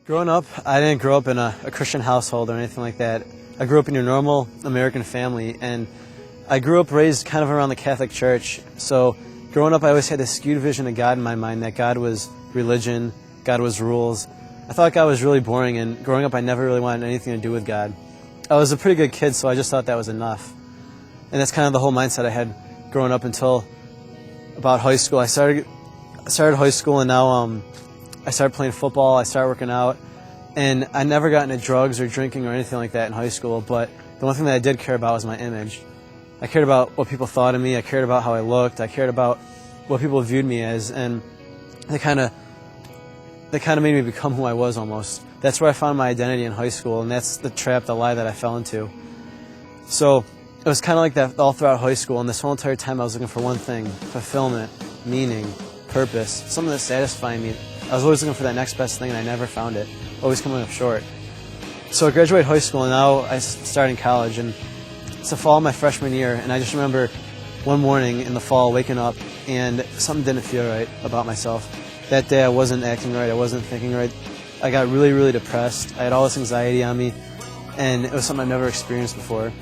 Growing up, I didn't grow up in a Christian household or anything like that. I grew up in your normal American family, and I grew up raised kind of around the Catholic Church. So growing up, I always had this skewed vision of God in my mind, that God was religion, God was rules. I thought God was really boring, and growing up, I never really wanted anything to do with God. I was a pretty good kid, so I just thought that was enough. And that's kind of the whole mindset I had growing up until about high school. I started high school, and now I started playing football, I started working out, and I never got into drugs or drinking or anything like that in high school, but the one thing that I did care about was my image. I cared about what people thought of me, I cared about how I looked, I cared about what people viewed me as, and they kind of made me become who I was almost. That's where I found my identity in high school, and that's the trap, the lie that I fell into. So it was kind of like that all throughout high school, and this whole entire time I was looking for one thing: fulfillment, meaning, purpose, something that satisfied me. I was always looking for that next best thing, and I never found it, always coming up short. So I graduated high school, and now I started in college, and it's the fall of my freshman year, and I just remember one morning in the fall waking up, and something didn't feel right about myself. That day I wasn't acting right, I wasn't thinking right. I got really, really depressed. I had all this anxiety on me, and it was something I've never experienced before.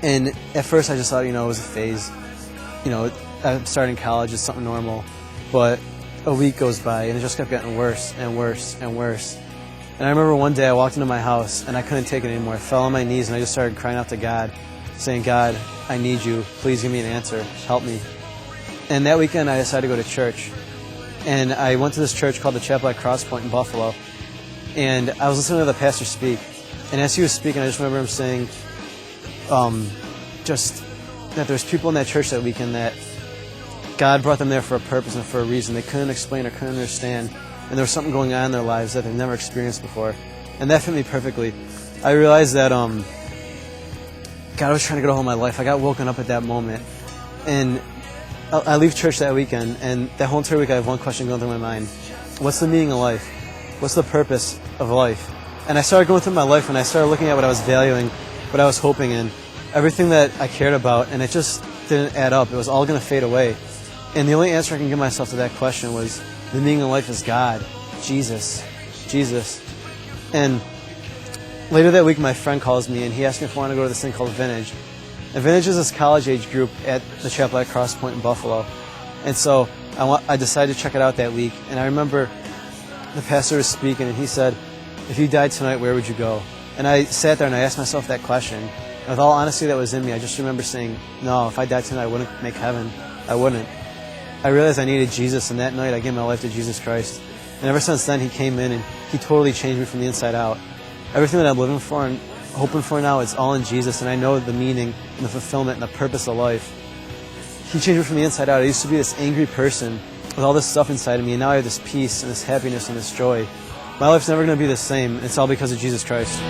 And at first I just thought, it was a phase. I'm starting college, it's something normal. But a week goes by, and it just kept getting worse and worse and worse. And I remember one day I walked into my house, and I couldn't take it anymore. I fell on my knees, and I just started crying out to God, saying, "God, I need you. Please give me an answer. Help me." And that weekend I decided to go to church. And I went to this church called the Chapel at Cross Point in Buffalo. And I was listening to the pastor speak. And as he was speaking, I just remember him saying just that there's people in that church that weekend that God brought them there for a purpose and for a reason. They couldn't explain or couldn't understand. And there was something going on in their lives that they've never experienced before. And that fit me perfectly. I realized that God was trying to get a hold of my life. I got woken up at that moment. And I leave church that weekend, and that whole entire week I have one question going through my mind. What's the meaning of life? What's the purpose of life? And I started going through my life, and I started looking at what I was valuing, what I was hoping in, everything that I cared about, and it just didn't add up. It was all going to fade away. And the only answer I can give myself to that question was, the meaning of life is God, Jesus. And later that week, my friend calls me, and he asked me if I want to go to this thing called Vintage. And Vintage is this college-age group at the Chapel at Cross Point in Buffalo. And so I decided to check it out that week. And I remember the pastor was speaking, and he said, "If you died tonight, where would you go?" And I sat there and I asked myself that question. And with all honesty that was in me, I just remember saying, no, if I died tonight, I wouldn't make heaven. I wouldn't. I realized I needed Jesus, and that night I gave my life to Jesus Christ. And ever since then, he came in, and he totally changed me from the inside out. Everything that I'm living for and hoping for now, it's all in Jesus, and I know the meaning and the fulfillment and the purpose of life. He changed me from the inside out. I used to be this angry person with all this stuff inside of me, and now I have this peace and this happiness and this joy. My life's never going to be the same, and it's all because of Jesus Christ.